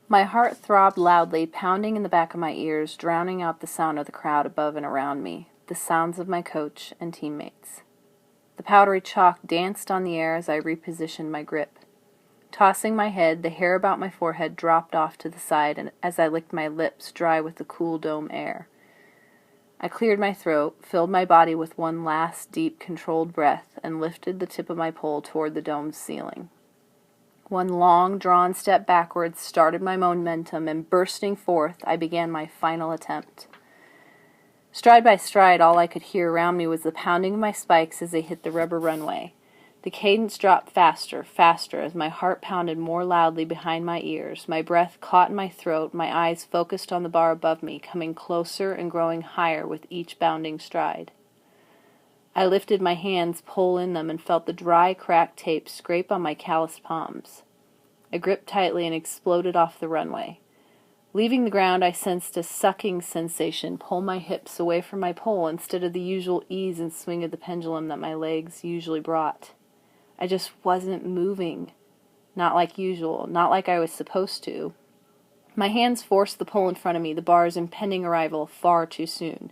My heart throbbed loudly, pounding in the back of my ears, drowning out the sound of the crowd above and around me, the sounds of my coach and teammates. The powdery chalk danced on the air as I repositioned my grip. Tossing my head, the hair about my forehead dropped off to the side and as I licked my lips dry with the cool dome air. I cleared my throat, filled my body with one last deep, controlled breath, and lifted the tip of my pole toward the dome's ceiling. One long, drawn step backwards started my momentum, and bursting forth, I began my final attempt. Stride by stride, all I could hear around me was the pounding of my spikes as they hit the rubber runway. The cadence dropped faster, faster, as my heart pounded more loudly behind my ears, my breath caught in my throat, my eyes focused on the bar above me, coming closer and growing higher with each bounding stride. I lifted my hands, pole in them, and felt the dry, cracked tape scrape on my calloused palms. I gripped tightly and exploded off the runway. Leaving the ground, I sensed a sucking sensation pull my hips away from my pole instead of the usual ease and swing of the pendulum that my legs usually brought. I just wasn't moving. Not like usual, not like I was supposed to. My hands forced the pole in front of me, the bar's impending arrival far too soon.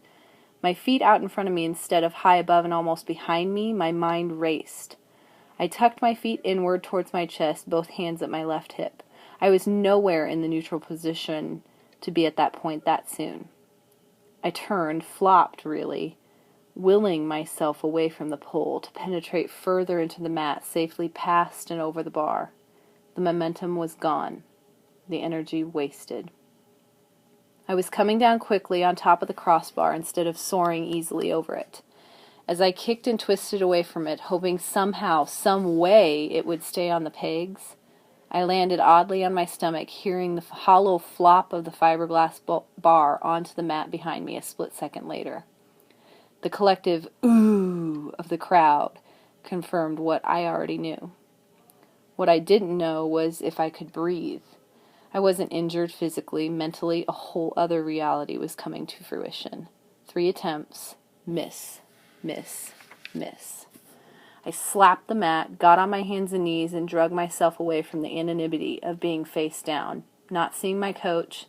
My feet out in front of me instead of high above and almost behind me, my mind raced. I tucked my feet inward towards my chest, both hands at my left hip. I was nowhere in the neutral position to be at that point that soon. I turned, flopped really, willing myself away from the pole to penetrate further into the mat, safely past and over the bar. The momentum was gone. The energy wasted. I was coming down quickly on top of the crossbar instead of soaring easily over it. As I kicked and twisted away from it, hoping somehow, some way, it would stay on the pegs, I landed oddly on my stomach, hearing the hollow flop of the fiberglass bar onto the mat behind me a split second later. The collective ooh of the crowd confirmed what I already knew. What I didn't know was if I could breathe. I wasn't injured physically, mentally, a whole other reality was coming to fruition. 3 attempts, miss, miss, miss. I slapped the mat, got on my hands and knees, and dragged myself away from the anonymity of being face down, not seeing my coach,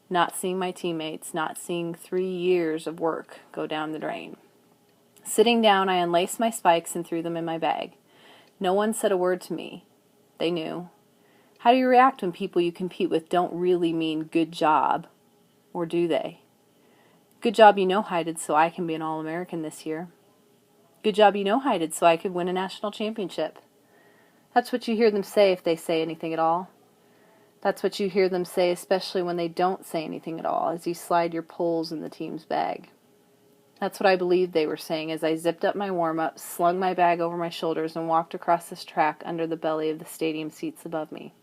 not seeing my teammates, not seeing 3 years of work go down the drain. Sitting down, I unlaced my spikes and threw them in my bag. No one said a word to me. They knew. How do you react when people you compete with don't really mean good job? Or do they? Good job you know-hided so I can be an All-American this year. Good job you know-hided so I could win a national championship. That's what you hear them say if they say anything at all. That's what you hear them say, especially when they don't say anything at all, as you slide your poles in the team's bag. That's what I believed they were saying as I zipped up my warm-up, slung my bag over my shoulders, and walked across this track under the belly of the stadium seats above me.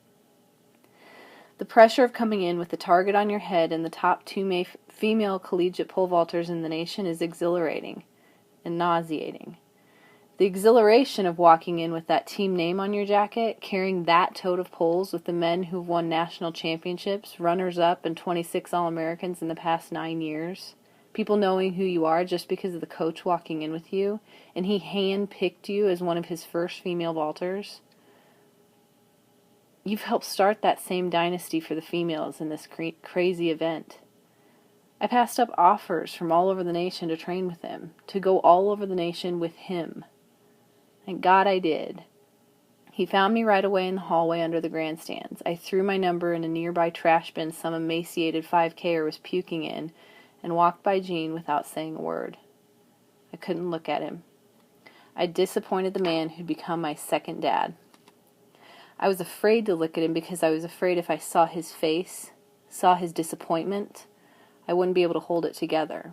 The pressure of coming in with the target on your head and the top 2 female collegiate pole vaulters in the nation is exhilarating and nauseating. The exhilaration of walking in with that team name on your jacket, carrying that tote of poles with the men who've won national championships, runners-up, and 26 All-Americans in the past 9 years. People knowing who you are just because of the coach walking in with you, and he hand-picked you as one of his first female vaulters. You've helped start that same dynasty for the females in this crazy event. I passed up offers from all over the nation to train with him, to go all over the nation with him. Thank God I did. He found me right away in the hallway under the grandstands. I threw my number in a nearby trash bin some emaciated 5K'er was puking in, and walked by Gene without saying a word. I couldn't look at him. I disappointed the man who'd become my second dad. I was afraid to look at him because I was afraid if I saw his face, saw his disappointment, I wouldn't be able to hold it together.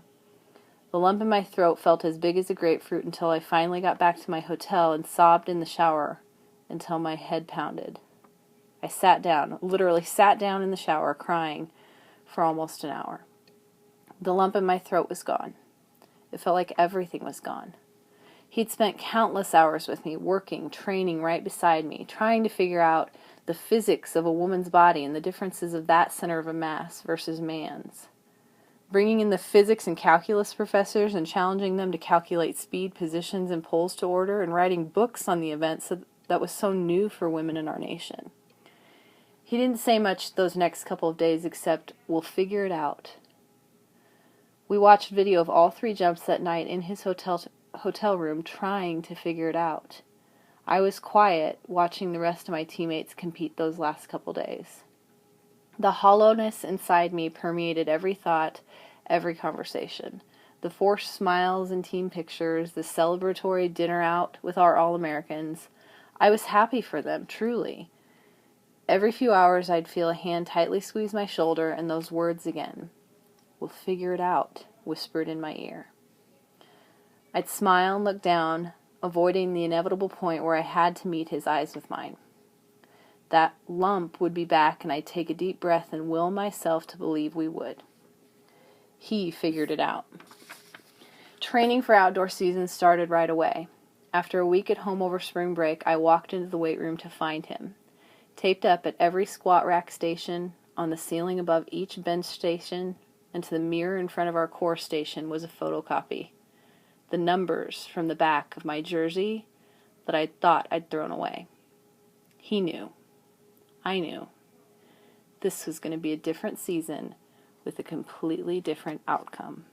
The lump in my throat felt as big as a grapefruit until I finally got back to my hotel and sobbed in the shower until my head pounded. I sat down, literally sat down in the shower, crying for almost an hour. The lump in my throat was gone. It felt like everything was gone. He'd spent countless hours with me, working, training right beside me, trying to figure out the physics of a woman's body and the differences of that center of mass versus man's. Bringing in the physics and calculus professors and challenging them to calculate speed, positions, and poles to order, and writing books on the events that was so new for women in our nation. He didn't say much those next couple of days except, "We'll figure it out." We watched video of all 3 jumps that night in his hotel room trying to figure it out. I was quiet, watching the rest of my teammates compete those last couple days. The hollowness inside me permeated every thought, every conversation. The forced smiles and team pictures, the celebratory dinner out with our All-Americans. I was happy for them, truly. Every few hours I'd feel a hand tightly squeeze my shoulder and those words again. "We'll figure it out," whispered in my ear. I'd smile and look down, avoiding the inevitable point where I had to meet his eyes with mine. That lump would be back, and I'd take a deep breath and will myself to believe we would. He figured it out. Training for outdoor season started right away. After a week at home over spring break, I walked into the weight room to find him. Taped up at every squat rack station, on the ceiling above each bench station, and to the mirror in front of our core station was a photocopy. The numbers from the back of my jersey that I thought I'd thrown away. He knew. I knew. This was going to be a different season with a completely different outcome.